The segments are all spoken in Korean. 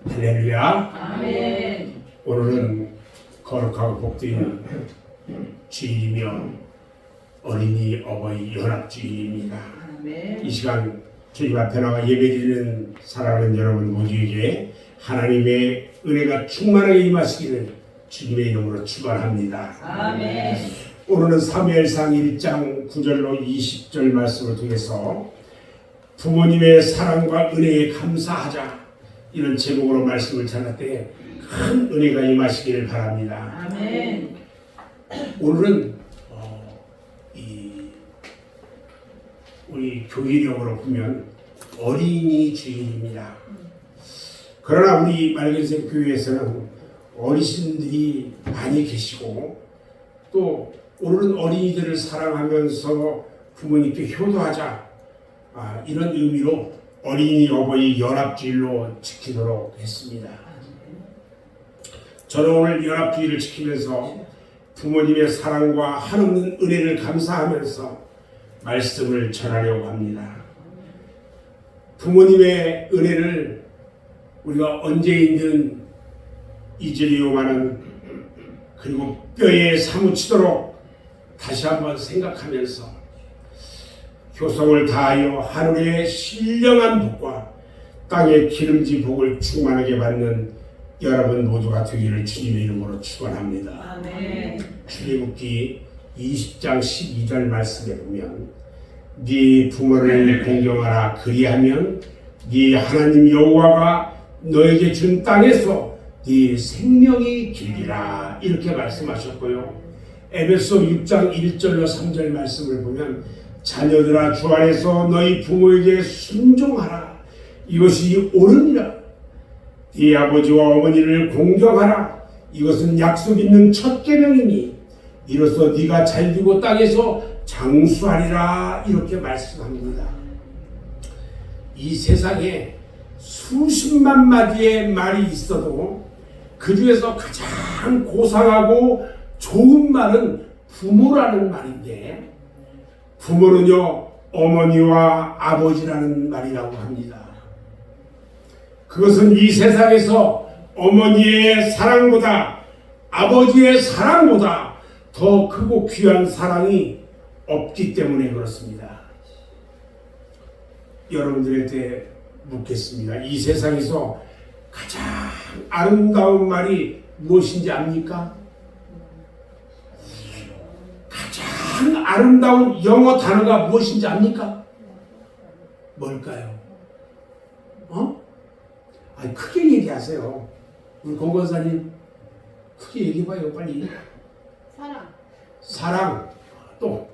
할렐루야. 아멘. 오늘은 거룩하고 복되는 주일이며 어린이 어버이 연합주일입니다. 아멘. 이 시간 주님 앞에 나와 예배드리는 사랑하는 여러분 모두에게 하나님의 은혜가 충만하게 임하시기를 주님의 이름으로 축원합니다. 아멘. 오늘은 사무엘상 1장 9절로 20절 말씀을 통해서 부모님의 사랑과 은혜에 감사하자, 이런 제목으로 말씀을 전할 때 큰 은혜가 임하시기를 바랍니다. 아멘. 오늘은 우리 교회력으로 보면 어린이 주일입니다. 그러나 우리 맑은색 교회에서는 어르신들이 많이 계시고, 또 오늘은 어린이들을 사랑하면서 부모님께 효도하자, 이런 의미로 어린이 어버이 연합주일로 지키도록 했습니다. 저는 오늘 연합주일을 지키면서 부모님의 사랑과 한없는 은혜를 감사하면서 말씀을 전하려고 합니다. 부모님의 은혜를 우리가 언제이든 잊으려고하는, 그리고 뼈에 사무치도록 다시 한번 생각하면서 효성을 다하여 하늘의 신령한 복과 땅의 기름진 복을 충만하게 받는 여러분 모두가 되기를 주님의 이름으로 축원합니다. 아멘. 출애굽기 20장 12절 말씀에 보면 네 부모를 공경하라, 그리하면 네 하나님 여호와가 너에게 준 땅에서 네 생명이 길리라, 이렇게 말씀하셨고요. 에베소 6장 1절로 3절 말씀을 보면 자녀들아 주 안에서 너희 부모에게 순종하라, 이것이 옳으니라. 네 아버지와 어머니를 공경하라, 이것은 약속 있는 첫 계명이니 이로써 네가 잘되고 땅에서 장수하리라, 이렇게 말씀합니다. 이 세상에 수십만 마디의 말이 있어도 그 중에서 가장 고상하고 좋은 말은 부모라는 말인데, 부모는요 어머니와 아버지라는 말이라고 합니다. 그것은 이 세상에서 어머니의 사랑보다, 아버지의 사랑보다 더 크고 귀한 사랑이 없기 때문에 그렇습니다. 여러분들한테 묻겠습니다. 이 세상에서 가장 아름다운 말이 무엇인지 압니까? 가장 아름다운 영어 단어가 무엇인지 압니까? 뭘까요? 크게 얘기하세요. 우리 공권사님 크게 얘기해봐요, 빨리. 사랑. 사랑. 또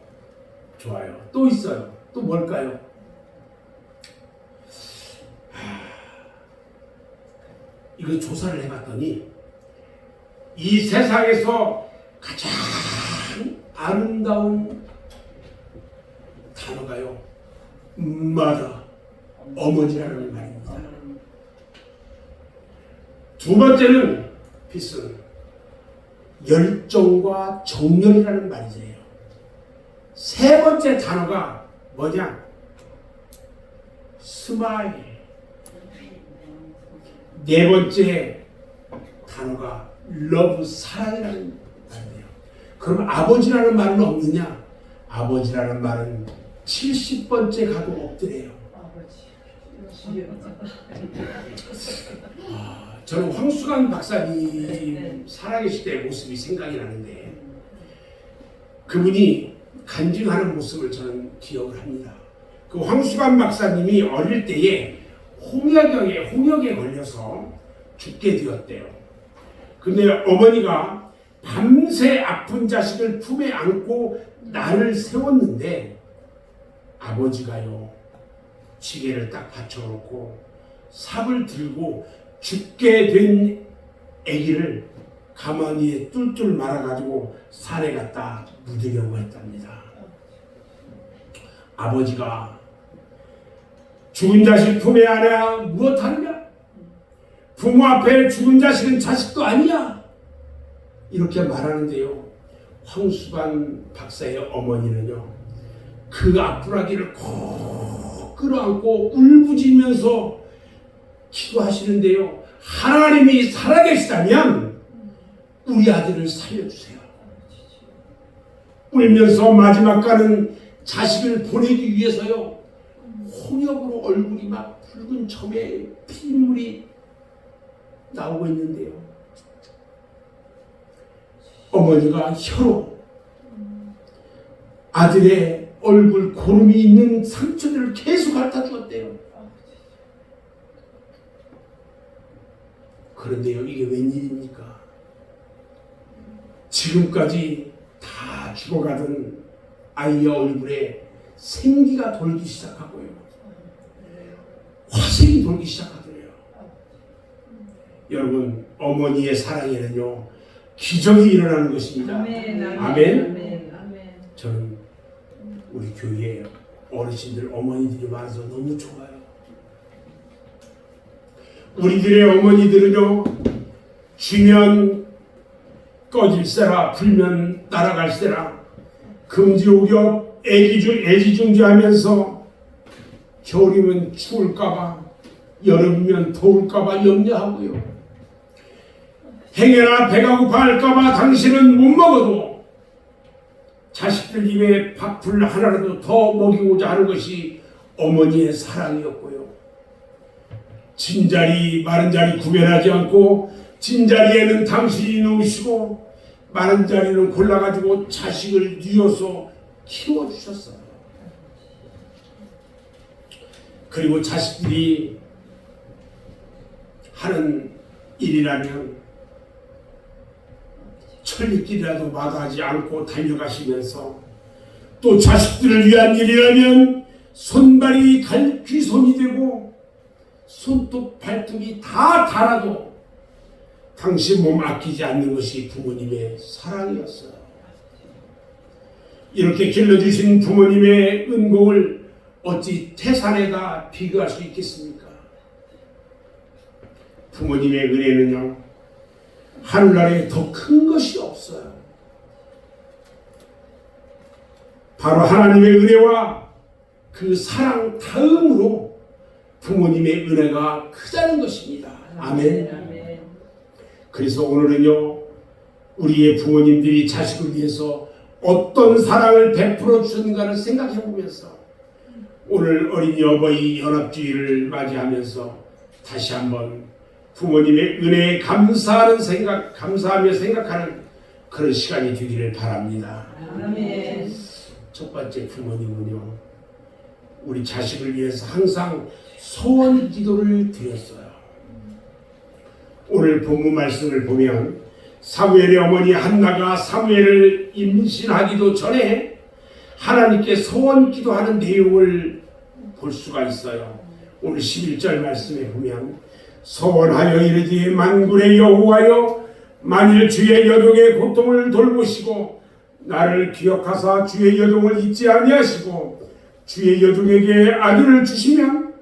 좋아요. 또 있어요. 또 뭘까요? 이거 조사를 해봤더니 이 세상에서 가장 아름다운 단어가요, mother, 어머니라는 말입니다. 두 번째는 peace, 열정과 정열이라는 말이에요. 세 번째 단어가 뭐냐? 스마일. 네 번째 단어가 러브, 사랑이라는 말이에요. 그럼 아버지라는 말은 없느냐? 아버지라는 말은 70번째 가도 없더래요. 저는 황수관 박사님 살아계실 때의 모습이 생각이 나는데, 그분이 간증하는 모습을 저는 기억을 합니다. 그 황수관 박사님이 어릴 때에 홍역에 걸려서 죽게 되었대요. 근데 어머니가 밤새 아픈 자식을 품에 안고 날을 세웠는데, 아버지가요 지게를 딱 받쳐놓고 삽을 들고 죽게 된 아기를 가마니에 뚫뚫 말아가지고 산에 갖다 묻으려고 했답니다. 아버지가 죽은 자식 품에 안아 무엇하느냐? 부모 앞에 죽은 자식은 자식도 아니야, 이렇게 말하는데요, 황수관 박사의 어머니는요 그 아프라기를 꼭 끌어안고 울부짖으면서 기도하시는데요. 하나님이 살아계시다면 우리 아들을 살려주세요. 울면서 마지막 가는 자식을 보내기 위해서요. 홍역으로 얼굴이 막 붉은 점에 피물이 나오고 있는데요. 어머니가 혀로 아들의 얼굴 고름이 있는 상처들을 계속 핥아 주었대요. 그런데요, 이게 웬일입니까? 지금까지 다 죽어가던 아이의 얼굴에 생기가 돌기 시작하고요. 화색이 돌기 시작하더래요. 여러분, 어머니의 사랑에는요, 기적이 일어나는 것입니다. 아멘. 저는 우리 교회에 어르신들, 어머니들이 많아서 너무 좋아요. 우리들의 어머니들은요, 쥐면 꺼질세라, 불면 날아갈세라, 금지옥엽 애지중지하면서 겨울이면 추울까봐, 여름이면 더울까봐 염려하고요. 행여나 배가 고파할까봐 당신은 못 먹어도 자식들 입에 밥풀 하나라도 더 먹이고자 하는 것이 어머니의 사랑이었고요. 진자리 마른 자리 구별하지 않고 진자리에는 당신이 놓으시고 마른 자리는 골라가지고 자식을 뉘어서 키워주셨어요. 그리고 자식들이 하는 일이라면 천리길이라도 마다하지 않고 달려가시면서, 또 자식들을 위한 일이라면 손발이 귀손이 되고 손톱 발톱이 다 닳아도 당신 몸 아끼지 않는 것이 부모님의 사랑이었어요. 이렇게 길러주신 부모님의 은공을 어찌 태산에다 비교할 수 있겠습니까? 부모님의 은혜는요, 하늘나라에 더 큰 것이 없어요. 바로 하나님의 은혜와 그 사랑 다음으로 부모님의 은혜가 크다는 것입니다. 아멘. 그래서 오늘은요, 우리의 부모님들이 자식을 위해서 어떤 사랑을 베풀어 주셨는가를 생각해 보면서 오늘 어린이 어버이 연합주의를 맞이하면서 다시 한번 부모님의 은혜에 감사하며 생각하는 그런 시간이 되기를 바랍니다. 아멘. 첫 번째, 부모님은요, 우리 자식을 위해서 항상 소원 기도를 드렸어요. 오늘 본문 말씀을 보면 사무엘의 어머니 한나가 사무엘을 임신하기도 전에 하나님께 소원 기도하는 내용을 볼 수가 있어요. 오늘 11절 말씀에 보면 소원하여 이르기에 만군의 여호와여, 만일 주의 여종의 고통을 돌보시고 나를 기억하사 주의 여종을 잊지 아니하시고 주의 여종에게 아들을 주시면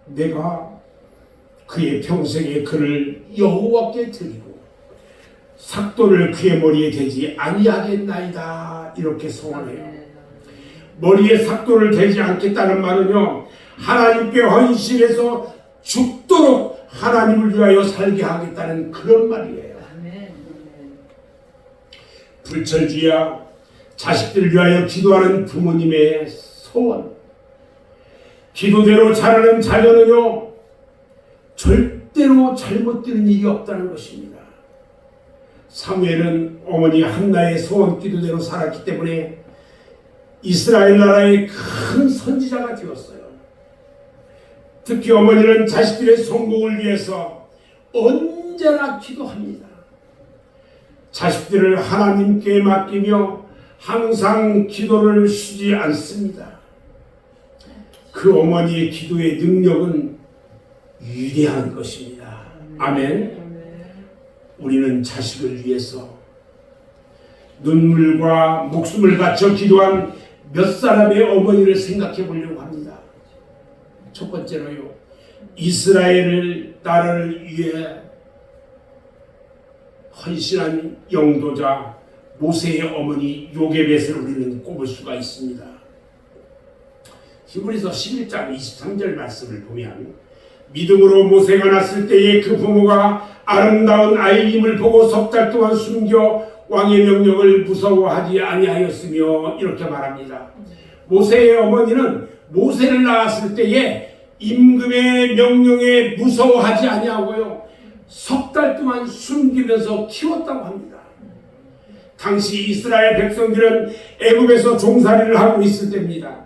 내가 그의 평생의 그를 여호와께 드리고 삭도를 그의 머리에 대지 아니하겠나이다. 이렇게 소원해요. 머리에 삭도를 대지 않겠다는 말은요, 하나님께 헌신해서 죽도록 하나님을 위하여 살게 하겠다는 그런 말이에요. 불철주야 자식들을 위하여 기도하는 부모님의 소원, 기도대로 자라는 자녀는요, 절대로 잘못되는 일이 없다는 것입니다. 사무엘은 어머니 한나의 소원 기도대로 살았기 때문에 이스라엘 나라의 큰 선지자가 되었어요. 특히 어머니는 자식들의 성공을 위해서 언제나 기도합니다. 자식들을 하나님께 맡기며 항상 기도를 쉬지 않습니다. 그 어머니의 기도의 능력은 위대한 것입니다. 아멘. 우리는 자식을 위해서 눈물과 목숨을 바쳐 기도한 몇 사람의 어머니를 생각해 보려고 합니다. 첫 번째로요, 이스라엘 나라를 위해 헌신한 영도자 모세의 어머니 요게벳을 우리는 꼽을 수가 있습니다. 히브리서 11장 23절 말씀을 보면 믿음으로 모세가 났을 때에 그 부모가 아름다운 아이임을 보고 석 달 동안 숨겨 왕의 명령을 무서워하지 아니하였으며 이렇게 말합니다. 모세의 어머니는 모세를 낳았을 때에 임금의 명령에 무서워하지 아니하고요, 석 달 동안 숨기면서 키웠다고 합니다. 당시 이스라엘 백성들은 애굽에서 종살이를 하고 있을 때입니다.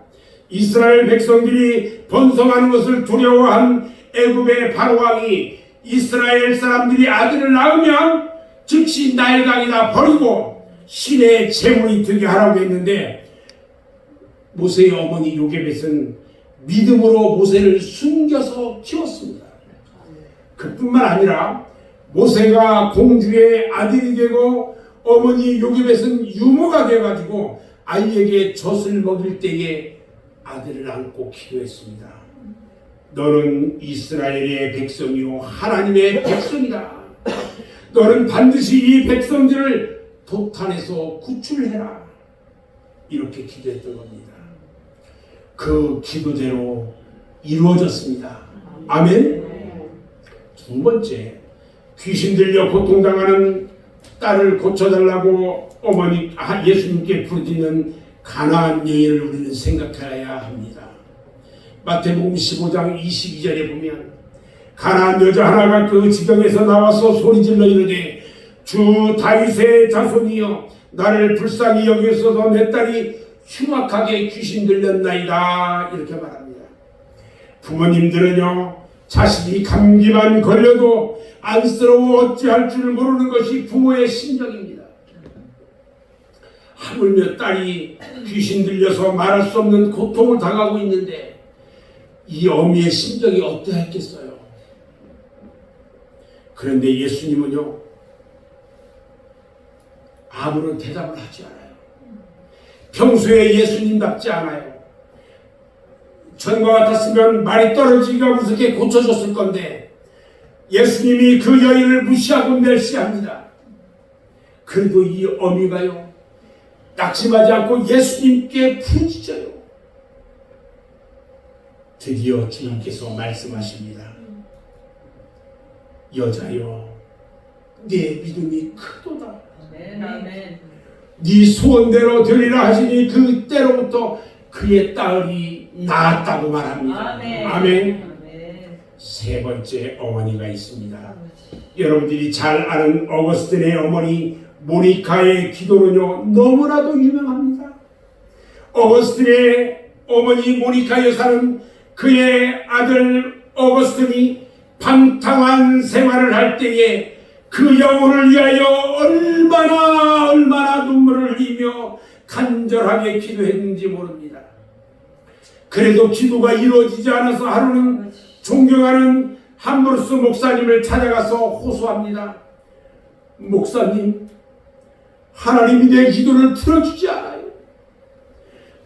이스라엘 백성들이 번성하는 것을 두려워한 애굽의 바로왕이 이스라엘 사람들이 아들을 낳으면 즉시 나일강에다 버리고 신의 제물이 되게 하라고 했는데, 모세의 어머니 요게벳은 믿음으로 모세를 숨겨서 키웠습니다. 그뿐만 아니라 모세가 공주의 아들이 되고 어머니 요게벳은 유모가 되어가지고 아이에게 젖을 먹일 때에 아들을 안고 기도했습니다. 너는 이스라엘의 백성이요 하나님의 백성이다. 너는 반드시 이 백성들을 도탄에서 구출해라. 이렇게 기도했던 겁니다. 그 기도대로 이루어졌습니다. 아멘. 두 번째, 귀신 들려 고통당하는 딸을 고쳐달라고 어머니 예수님께 부르짖는 가나안 여인을 우리는 생각해야 합니다. 마태복음 15장 22절에 보면 가나안 여자 하나가 그 지경에서 나와서 소리질러 이르되 주 다윗의 자손이여 나를 불쌍히 여기소서 내 딸이 흉악하게 귀신 들렸나이다. 이렇게 말합니다. 부모님들은요, 자식이 감기만 걸려도 안쓰러워 어찌할 줄을 모르는 것이 부모의 심정입니다. 하물며 딸이 귀신 들려서 말할 수 없는 고통을 당하고 있는데 이 어미의 심정이 어떠했겠어요? 그런데 예수님은요, 아무런 대답을 하지 않아요. 평소에 예수님답지 않아요. 전과 같았으면 말이 떨어지기가 무섭게 고쳐줬을 건데 예수님이 그 여인을 무시하고 멸시합니다. 그래도 이 어미가요, 낙심하지 않고 예수님께 부르짖어요. 드디어 주님께서 말씀하십니다. 여자여, 네 믿음이 크도다. 아멘. 네 소원대로 되리라 하시니 그때로부터 그의 딸이 낳았다고 말합니다. 아멘. 아멘. 아멘. 세 번째 어머니가 있습니다. 여러분들이 잘 아는 어거스틴의 어머니 모니카의 기도는요, 너무나도 유명합니다. 어거스틴의 어머니 모니카 여사는 그의 아들 어거스틴이 방탕한 생활을 할 때에 그 영혼을 위하여 얼마나 눈물을 흘리며 간절하게 기도했는지 모릅니다. 그래도 기도가 이루어지지 않아서 하루는 존경하는 함브루스 목사님을 찾아가서 호소합니다. 목사님, 하나님이 내 기도를 들어주지 않아요.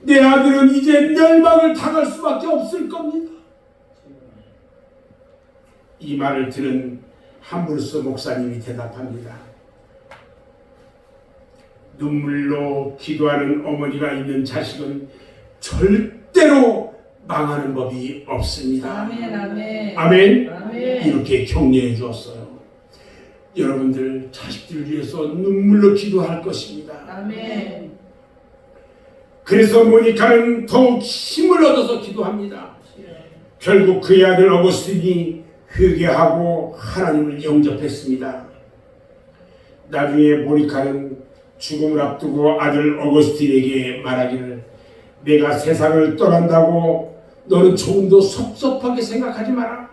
내 아들은 이제 멸망을 당할 수밖에 없을 겁니다. 이 말을 들은 함브루스 목사님이 대답합니다. 눈물로 기도하는 어머니가 있는 자식은 절대로 망하는 법이 없습니다. 아멘. 아멘. 아멘. 아멘. 이렇게 격려해 주었어요. 여러분들 자식들을 위해서 눈물로 기도할 것입니다. 아멘. 그래서 모니카는 더욱 힘을 얻어서 기도합니다. 결국 그의 아들 어거스틴이 회개하고 하나님을 영접했습니다. 나중에 모니카는 죽음을 앞두고 아들 어거스틴에게 말하기를, 내가 세상을 떠난다고 너는 조금도 섭섭하게 생각하지 마라.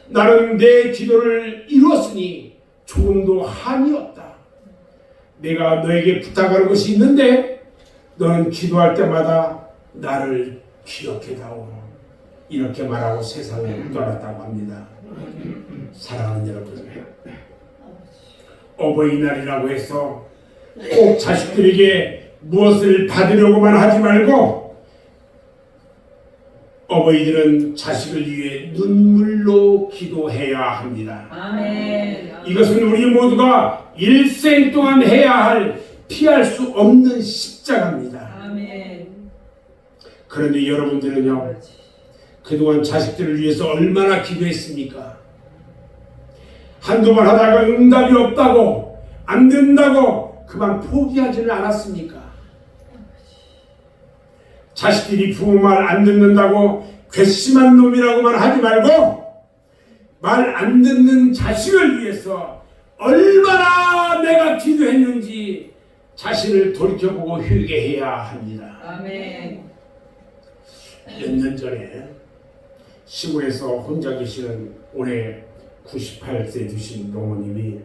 나는 내 기도를 이루었으니 조금도 한이 없다. 내가 너에게 부탁하는 것이 있는데 너는 기도할 때마다 나를 기억해다오. 이렇게 말하고 세상을 떠났다고 합니다. 사랑하는 여러분, 어버이날이라고 해서 꼭 자식들에게 무엇을 받으려고만 하지 말고 어버이들은 자식을 위해 눈물로 기도해야 합니다. 아멘. 이것은 우리 모두가 일생 동안 해야 할 피할 수 없는 십자가입니다. 아멘. 그런데 여러분들은요, 그동안 자식들을 위해서 얼마나 기도했습니까? 한두 번 하다가 응답이 없다고, 안 된다고 그만 포기하지는 않았습니까? 자식들이 부모 말 안 듣는다고 괘씸한 놈이라고만 하지 말고 말 안 듣는 자식을 위해서 얼마나 내가 기도했는지 자신을 돌이켜보고 회개해야 합니다. 아멘. 몇 년 전에 시골에서 혼자 계시는 올해 98세 되신 노모님이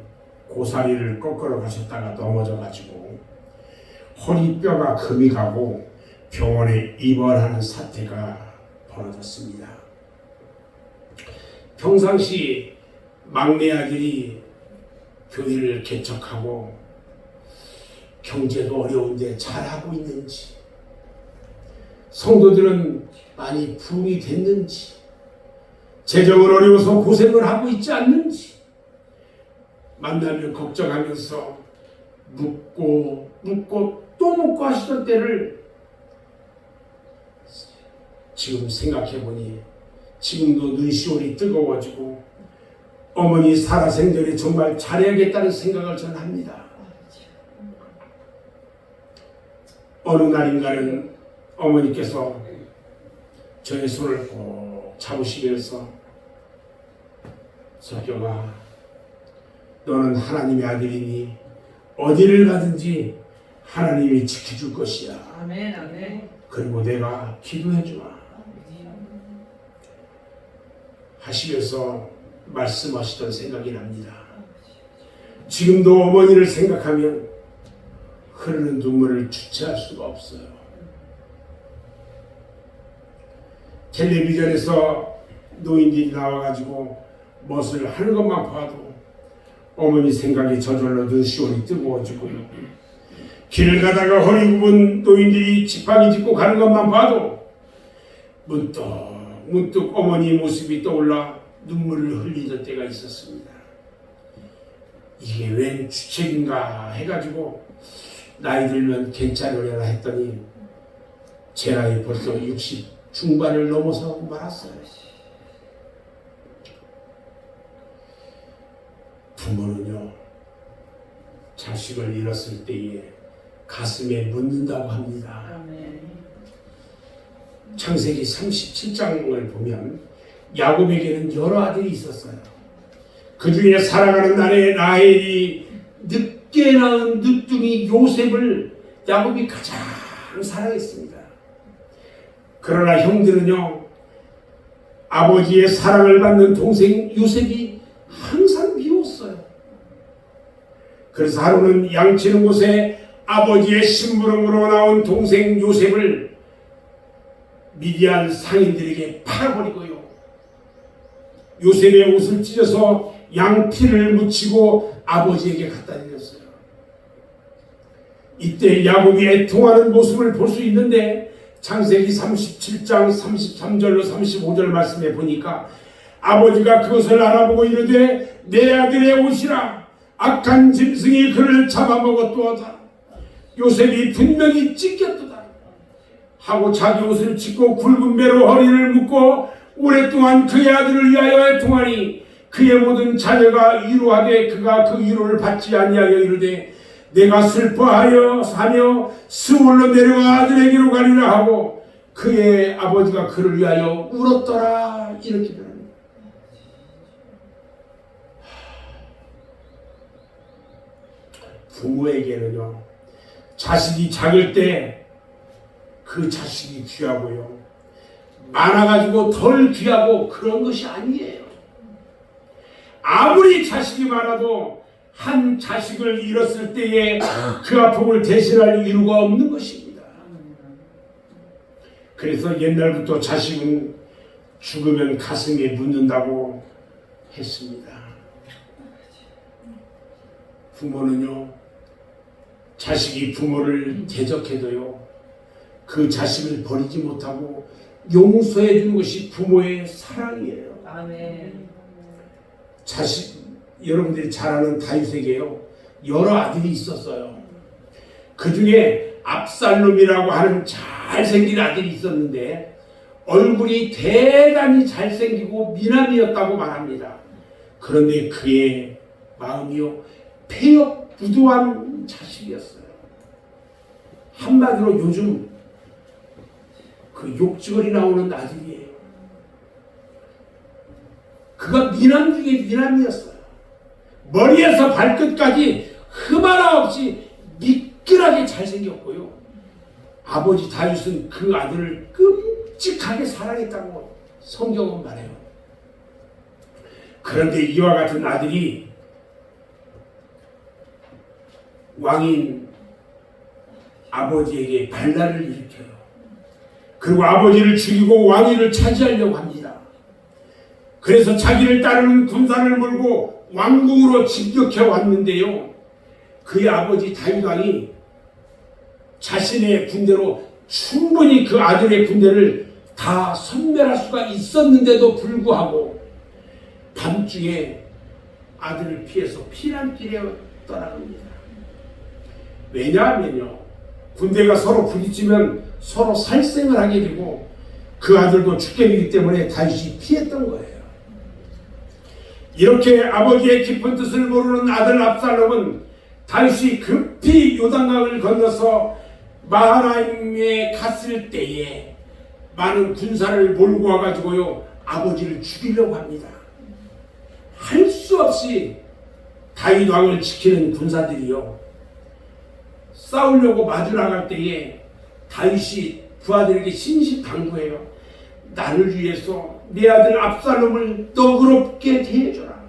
고사리를 꺾으러 가셨다가 넘어져가지고 허리뼈가 금이 가고 병원에 입원하는 사태가 벌어졌습니다. 평상시 막내 아들이 교회를 개척하고 경제도 어려운데 잘하고 있는지, 성도들은 많이 부흥이 됐는지, 재정은 어려워서 고생을 하고 있지 않는지 만나면 걱정하면서 묻고 또 묻고 하시던 때를 지금 생각해보니 지금도 눈시울이 뜨거워지고 어머니 살아생전에 정말 잘해야겠다는 생각을 저는 합니다. 어느 날인가는 어머니께서 저의 손을 꼭 잡으시면서 석경아, 너는 하나님의 아들이니 어디를 가든지 하나님이 지켜줄 것이야. 아멘. 아멘. 그리고 내가 기도해주마 하시면서 말씀하시던 생각이 납니다. 지금도 어머니를 생각하면 흐르는 눈물을 주체할 수가 없어요. 텔레비전에서 노인들이 나와가지고 멋을 하는 것만 봐도 어머니 생각이 저절로 눈시울이 뜨거워지고요. 길을 가다가 허리 굽은 노인들이 지팡이 짚고 가는 것만 봐도 문득 어머니 모습이 떠올라 눈물을 흘리던 때가 있었습니다. 이게 웬 주책인가 해가지고 나이 들면 괜찮으려나 했더니 제 나이 벌써 60 중반을 넘어서 말았어요. 부모는요, 자식을 잃었을 때에 가슴에 묻는다고 합니다. 아멘. 창세기 37장을 보면 야곱에게는 여러 아들이 있었어요. 그 중에 살아가는 날에 라헬이 늦게 낳은 늦둥이 요셉을 야곱이 가장 사랑했습니다. 그러나 형들은요, 아버지의 사랑을 받는 동생 요셉이 항상 미웠어요. 그래서 하루는 양치는 곳에 아버지의 심부름으로 나온 동생 요셉을 미디안 상인들에게 팔아버리고요, 요셉의 옷을 찢어서 양피를 묻히고 아버지에게 갖다 드렸어요. 이때 야곱이 애통하는 모습을 볼 수 있는데 창세기 37장 33절로 35절 말씀에 보니까 아버지가 그것을 알아보고 이르되 내 아들의 옷이라 악한 짐승이 그를 잡아먹었도다. 요셉이 분명히 찢겼도다 하고 자기 옷을 찢고 굵은 배로 허리를 묶고 오랫동안 그의 아들을 위하여 애통하니 그의 모든 자녀가 위로하되 그가 그 위로를 받지 아니하여 이르되 내가 슬퍼하여 사며 스울로 내려가 아들에게로 가리라 하고 그의 아버지가 그를 위하여 울었더라. 이렇게 변합니다. 부모에게는요, 자식이 작을 때 그 자식이 귀하고요, 많아가지고 덜 귀하고 그런 것이 아니에요. 아무리 자식이 많아도 한 자식을 잃었을 때에 그 아픔을 대신할 이유가 없는 것입니다. 그래서 옛날부터 자식은 죽으면 가슴에 묻는다고 했습니다. 부모는요, 자식이 부모를 대적해도요, 그 자식을 버리지 못하고 용서해 주는 것이 부모의 사랑이에요. 아멘. 여러분들이 잘 아는 다윗에게요, 여러 아들이 있었어요. 그 중에 압살롬이라고 하는 잘생긴 아들이 있었는데 얼굴이 대단히 잘생기고 미남이었다고 말합니다. 그런데 그의 마음이요 폐역부도한 자식이었어요. 한마디로 요즘 그 욕지거리 나오는 아들이에요. 그가 미남 중에 미남이었어요. 머리에서 발끝까지 흠 하나 없이 미끈하게 잘생겼고요. 아버지 다윗은 그 아들을 끔찍하게 사랑했다고 성경은 말해요. 그런데 이와 같은 아들이 왕인 아버지에게 반란을 일으켜요. 그리고 아버지를 죽이고 왕위를 차지하려고 합니다. 그래서 자기를 따르는 군사를 몰고 왕궁으로 진격해 왔는데요. 그의 아버지 다윗 왕이 자신의 군대로 충분히 그 아들의 군대를 다 섬멸할 수가 있었는데도 불구하고 밤중에 아들을 피해서 피난길에 떠나갑니다. 왜냐하면요, 군대가 서로 부딪히면 서로 살생을 하게 되고 그 아들도 죽게 되기 때문에 다윗이 피했던 거예요. 이렇게 아버지의 깊은 뜻을 모르는 아들 압살롬은 다윗이 급히 요단강을 건너서 마하나임에 갔을 때에 많은 군사를 몰고 와가지고요 아버지를 죽이려고 합니다. 할 수 없이 다윗 왕을 지키는 군사들이요 싸우려고 마주 나갈 때에 다윗이 부하들에게 신신당부해요. 나를 위해서 내 아들 압살롬을 너그럽게 대해줘라.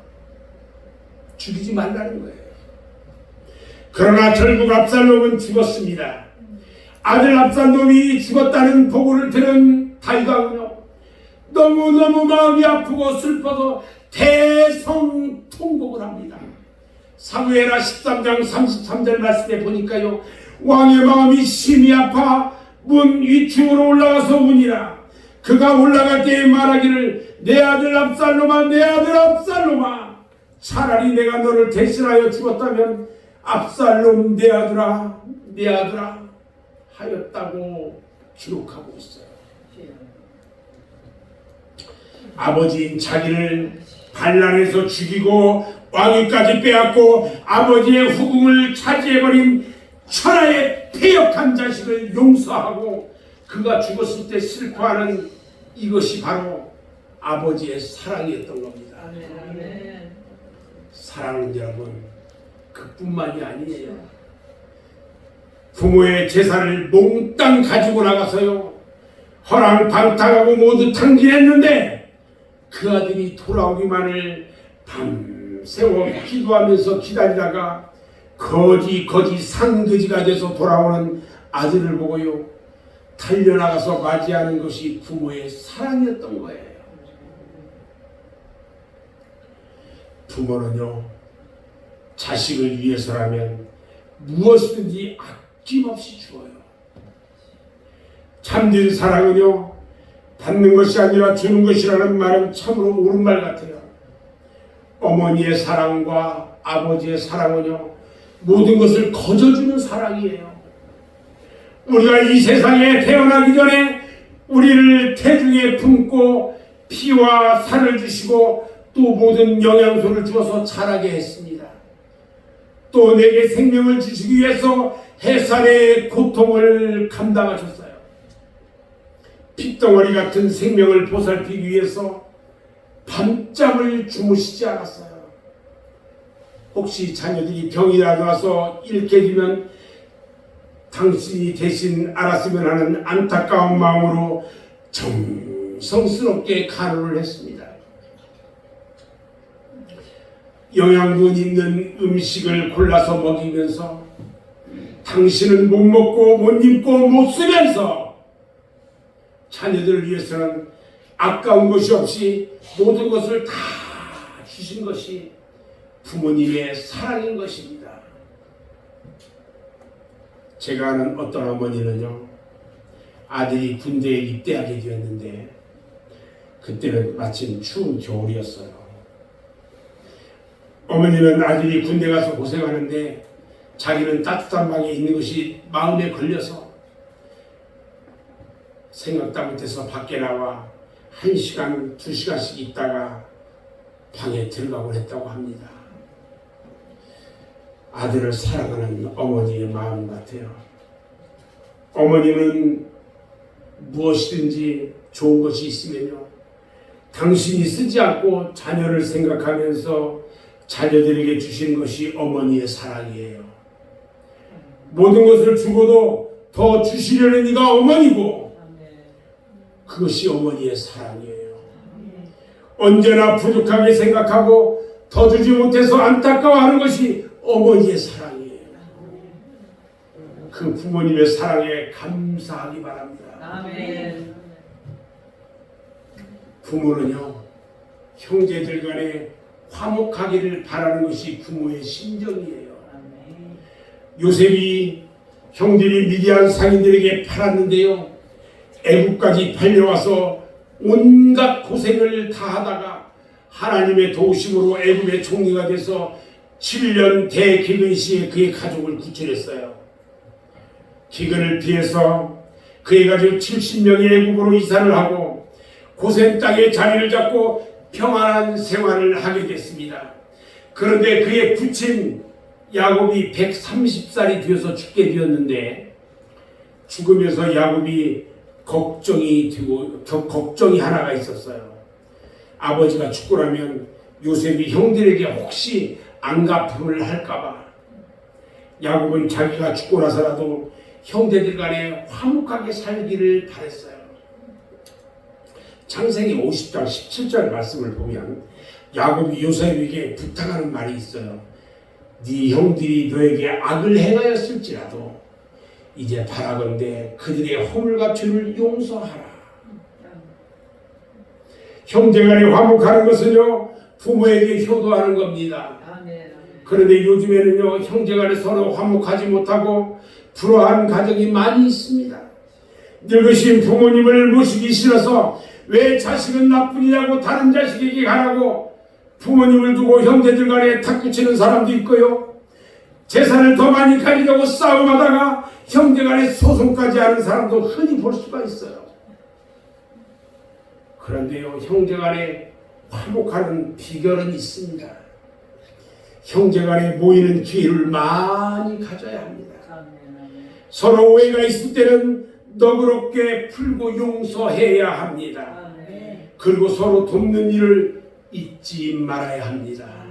죽이지 말라는 거예요. 그러나 결국 압살롬은 죽었습니다. 아들 압살롬이 죽었다는 보고를 들은 다윗 왕은요 너무너무 마음이 아프고 슬퍼서 대성통곡을 합니다. 사무엘하 13장 33절 말씀에 보니까요 왕의 마음이 심히 아파 문 위층으로 올라가서 우니라. 그가 올라갈 때에 말하기를 내 아들 압살롬아 내 아들 압살롬아 차라리 내가 너를 대신하여 죽었다면 압살롬 내 아들아 내 아들아 하였다고 기록하고 있어요. 아버지인 자기를 반란해서 죽이고 왕위까지 빼앗고 아버지의 후궁을 차지해버린 천하의 폐역한 자식을 용서하고 그가 죽었을 때 슬퍼하는 이것이 바로 아버지의 사랑이었던 겁니다. 아멘. 사랑은 여러분 그뿐만이 아니에요. 부모의 재산을 몽땅 가지고 나가서요 허랑방탕하고 모두 탕진했는데 그 아들이 돌아오기만을 밤새워 기도하면서 기다리다가 거지 상거지가 돼서 돌아오는 아들을 보고요 달려나가서 맞이하는 것이 부모의 사랑이었던 거예요. 부모는요 자식을 위해서라면 무엇이든지 아낌없이 주어요. 참된 사랑은요 받는 것이 아니라 주는 것이라는 말은 참으로 옳은 말 같아요. 어머니의 사랑과 아버지의 사랑은요 모든 것을 거저주는 사랑이에요. 우리가 이 세상에 태어나기 전에 우리를 태중에 품고 피와 살을 주시고 또 모든 영양소를 주어서 자라게 했습니다. 또 내게 생명을 주시기 위해서 해산의 고통을 감당하셨어요. 핏덩어리 같은 생명을 보살피기 위해서 밤잠을 주무시지 않았어요. 혹시 자녀들이 병이라도 와서 잃게 되면 당신이 대신 알았으면 하는 안타까운 마음으로 정성스럽게 간호를 했습니다. 영양분 있는 음식을 골라서 먹이면서 당신은 못 먹고 못 입고 못 쓰면서 자녀들을 위해서는 아까운 것이 없이 모든 것을 다 주신 것이 부모님의 사랑인 것입니다. 제가 아는 어떤 어머니는요 아들이 군대에 입대하게 되었는데 그때는 마침 추운 겨울이었어요. 어머니는 아들이 군대 가서 고생하는데 자기는 따뜻한 방에 있는 것이 마음에 걸려서 생각도 못해서 밖에 나와 1시간, 2시간씩 있다가 방에 들어가곤 했다고 합니다. 아들을 사랑하는 어머니의 마음 같아요. 어머니는 무엇이든지 좋은 것이 있으면요, 당신이 쓰지 않고 자녀를 생각하면서 자녀들에게 주시는 것이 어머니의 사랑이에요. 모든 것을 주고도 더 주시려는 이가 어머니고, 그것이 어머니의 사랑이에요. 언제나 부족하게 생각하고 더 주지 못해서 안타까워하는 것이 어머니의 사랑이에요. 그 부모님의 사랑에 감사하기 바랍니다. 아멘. 부모는요, 형제들 간에 화목하기를 바라는 것이 부모의 심정이에요. 요셉이 형들이 미디안 상인들에게 팔았는데요, 애국까지 팔려와서 온갖 고생을 다하다가 하나님의 도우심으로 애국의 총리가 돼서 7년 대기근 시에 그의 가족을 구출했어요. 기근을 피해서 그의 가족 70명이 애국으로 이사를 하고 고센 땅에 자리를 잡고 평안한 생활을 하게 됐습니다. 그런데 그의 부친 야곱이 130살이 되어서 죽게 되었는데, 죽으면서 야곱이 걱정이 하나가 있었어요. 아버지가 죽고 나면 요셉이 형들에게 혹시 안갚음을 할까봐 야곱은 자기가 죽고 나서라도 형제들 간에 화목하게 살기를 바랬어요. 창세기 50장 17절 말씀을 보면 야곱이 요셉에게 부탁하는 말이 있어요. 네 형들이 너에게 악을 행하였을지라도 이제 바라건대 그들의 허물과 죄를 용서하라. 형제간에 화목하는 것은요, 부모에게 효도하는 겁니다. 그런데 요즘에는요, 형제간에 서로 화목하지 못하고 불화한 가정이 많이 있습니다. 늙으신 부모님을 모시기 싫어서 왜 자식은 나뿐이냐고 다른 자식에게 가라고 부모님을 두고 형제들 간에 탁구치는 사람도 있고요, 재산을 더 많이 가지려고 싸움하다가 형제 간에 소송까지 하는 사람도 흔히 볼 수가 있어요. 그런데요, 형제 간에 화목하는 비결은 있습니다. 형제 간에 모이는 기회를 많이 가져야 합니다. 서로 오해가 있을 때는 너그럽게 풀고 용서해야 합니다. 그리고 서로 돕는 일을 잊지 말아야 합니다.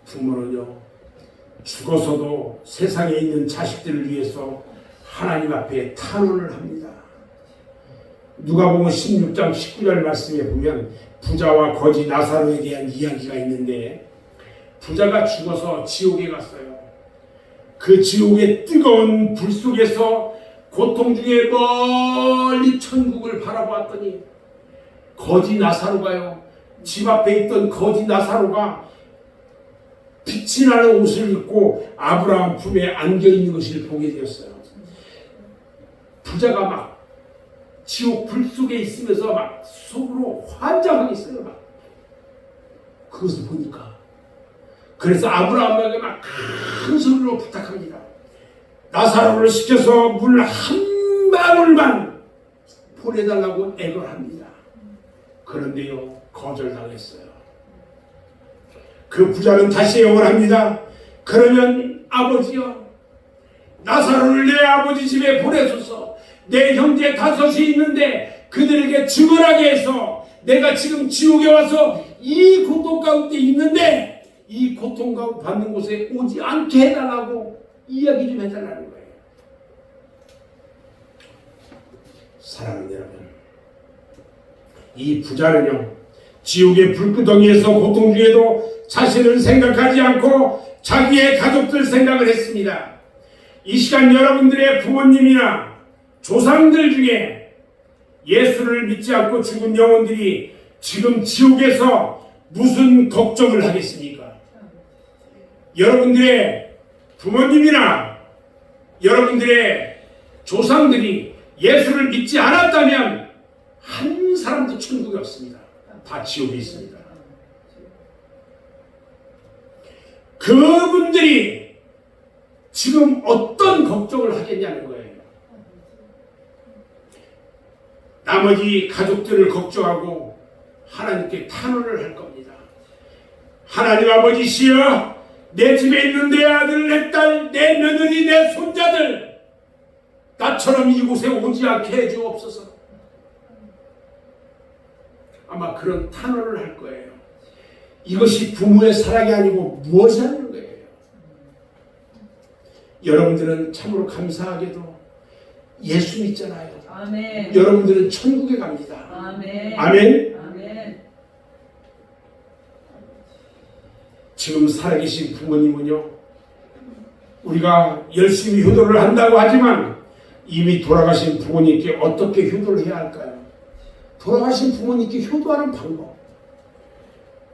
부모는요, 죽어서도 세상에 있는 자식들을 위해서 하나님 앞에 탄원을 합니다. 누가복음 16장 19절 말씀에 보면 부자와 거지 나사로에 대한 이야기가 있는데, 부자가 죽어서 지옥에 갔어요. 그 지옥의 뜨거운 불 속에서 고통 중에 멀리 천국을 바라보았더니 거지 나사로가요, 집 앞에 있던 거지 나사로가 빛이 나는 옷을 입고 아브라함 품에 안겨 있는 것을 보게 되었어요. 부자가 막 지옥 불 속에 있으면서 막 속으로 환장하겠어요. 막 그것을 보니까. 그래서 아브라함에게 막 큰 소리로 부탁합니다. 나사로를 시켜서 물 한 방울만 보내달라고 애걸합니다. 그런데요, 거절당했어요. 그 부자는 다시 애원합니다. 그러면 아버지여, 나사로를 내 아버지 집에 보내소서. 내 형제 5이 있는데 그들에게 증언하게 해서 내가 지금 지옥에 와서 이 고통 가운데 있는데 이 고통 받는 곳에 오지 않게 해달라고 이야기 좀 해달라는 거예요. 사랑하는 여러분, 이 부자는요, 지옥의 불구덩이에서 고통 중에도 자신을 생각하지 않고 자기의 가족들 생각을 했습니다. 이 시간 여러분들의 부모님이나 조상들 중에 예수를 믿지 않고 죽은 영혼들이 지금 지옥에서 무슨 걱정을 하겠습니까? 여러분들의 부모님이나 여러분들의 조상들이 예수를 믿지 않았다면 한 사람도 천국에 없습니다. 다 지옥에 있습니다. 그분들이 지금 어떤 걱정을 하겠냐는 거예요. 나머지 가족들을 걱정하고 하나님께 탄원을 할 겁니다. 하나님 아버지시여, 내 집에 있는 내 아들, 내 딸, 내 며느리, 내 손자들 나처럼 이곳에 오지 않게 해주옵소서. 아마 그런 탄원을 할 거예요. 이것이 부모의 사랑이 아니고 무엇이 하는 거예요. 여러분들은 참으로 감사하게도 예수 믿잖아요. 아멘. 여러분들은 천국에 갑니다. 아멘. 아멘. 아멘. 지금 살아계신 부모님은요, 우리가 열심히 효도를 한다고 하지만 이미 돌아가신 부모님께 어떻게 효도를 해야 할까요? 돌아가신 부모님께 효도하는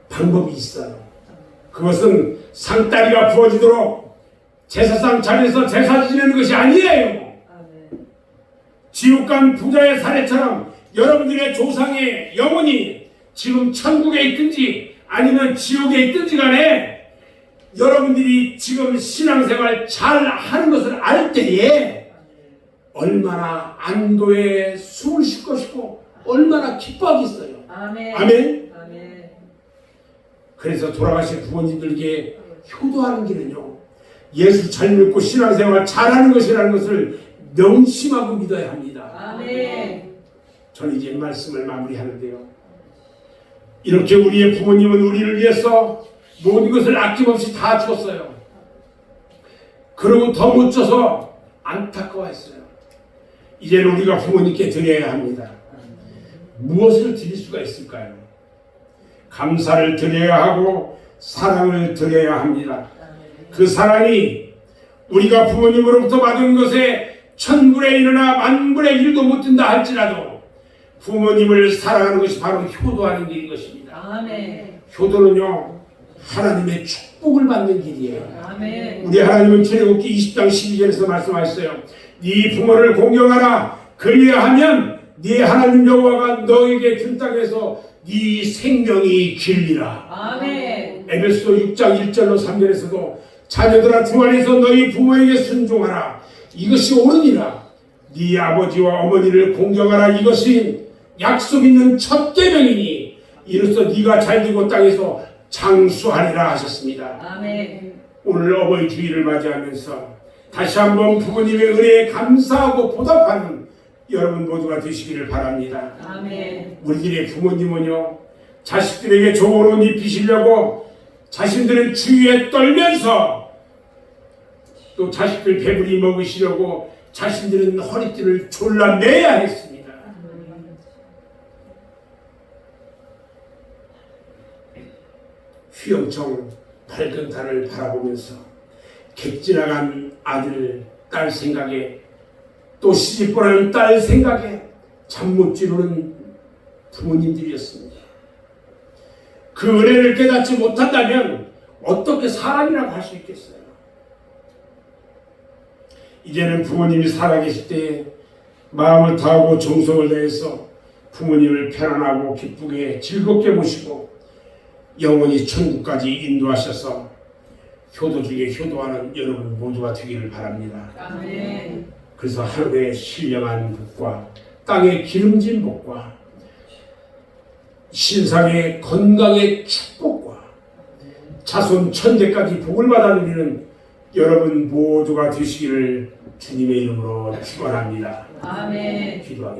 방법이 있어요. 그것은 상다리가 부어지도록 제사상 자리에서 제사 지내는 것이 아니에요. 아멘. 지옥 간 부자의 사례처럼 여러분들의 조상의 영혼이 지금 천국에 있든지 아니면 지옥에 있든지 간에 여러분들이 지금 신앙생활 잘 하는 것을 알 때에 얼마나 안도에 숨을 쉴 것이고 얼마나 기뻐하겠어요. 아멘. 아멘. 아멘. 그래서 돌아가신 부모님들에게 효도하는 길은요, 예수 잘 믿고 신앙생활 잘하는 것이라는 것을 명심하고 믿어야 합니다. 아멘. 저는 이제 말씀을 마무리하는데요, 이렇게 우리의 부모님은 우리를 위해서 모든 것을 아낌없이 다 줬어요. 그러고 더 못 줘서 안타까워했어요. 이제는 우리가 부모님께 드려야 합니다. 무엇을 드릴 수가 있을까요? 감사를 드려야 하고 사랑을 드려야 합니다. 그 사랑이 우리가 부모님으로부터 받은 것에 1000분의 1이나 10,000분의 1도 못 든다 할지라도 부모님을 사랑하는 것이 바로 효도하는 길인 것입니다. 아멘. 효도는요, 하나님의 축복을 받는 길이에요. 아멘. 우리 하나님은 출애굽기 20장 12절에서 말씀하셨어요. 네 부모를 공경하라. 그리하면 네 하나님 여호와가 너에게 준 땅에서 네 생명이 길리라. 아멘. 에베소 6장 1절로 3절에서도 자녀들아 주 안에서 너희 부모에게 순종하라. 이것이 옳으니라. 네 아버지와 어머니를 공경하라. 이것이 약속 있는 첫 계명이니 이로써 네가 잘되고 땅에서 장수하리라 하셨습니다. 아멘. 오늘 어버이 주일을 맞이하면서 다시 한번 부모님의 은혜에 감사하고 보답하는 여러분 모두가 되시기를 바랍니다. 아멘. 우리들의 부모님은요, 자식들에게 좋은 옷 입히시려고 자신들은 주위에 떨면서 또 자식들 배부리 먹으시려고 자신들은 허리띠를 졸라매야 했습니다. 휘영청 밝은 달을 바라보면서 객지나간 아들, 딸 생각에 또 시집 보내는 딸 생각에 잠 못 이루는 부모님들이었습니다. 그 은혜를 깨닫지 못한다면 어떻게 사람이라고 할 수 있겠어요? 이제는 부모님이 살아계실 때 마음을 다하고 정성을 다해서 부모님을 편안하고 기쁘게 즐겁게 모시고 영원히 천국까지 인도하셔서 효도 중에 효도하는 여러분 모두가 되기를 바랍니다. 아멘. 그래서 하늘의 신령한 복과 땅의 기름진 복과 신상의 건강의 축복과 자손 천대까지 복을 받아 누리는 여러분 모두가 되시기를 주님의 이름으로 축원합니다. 아멘. 기도하겠습니다.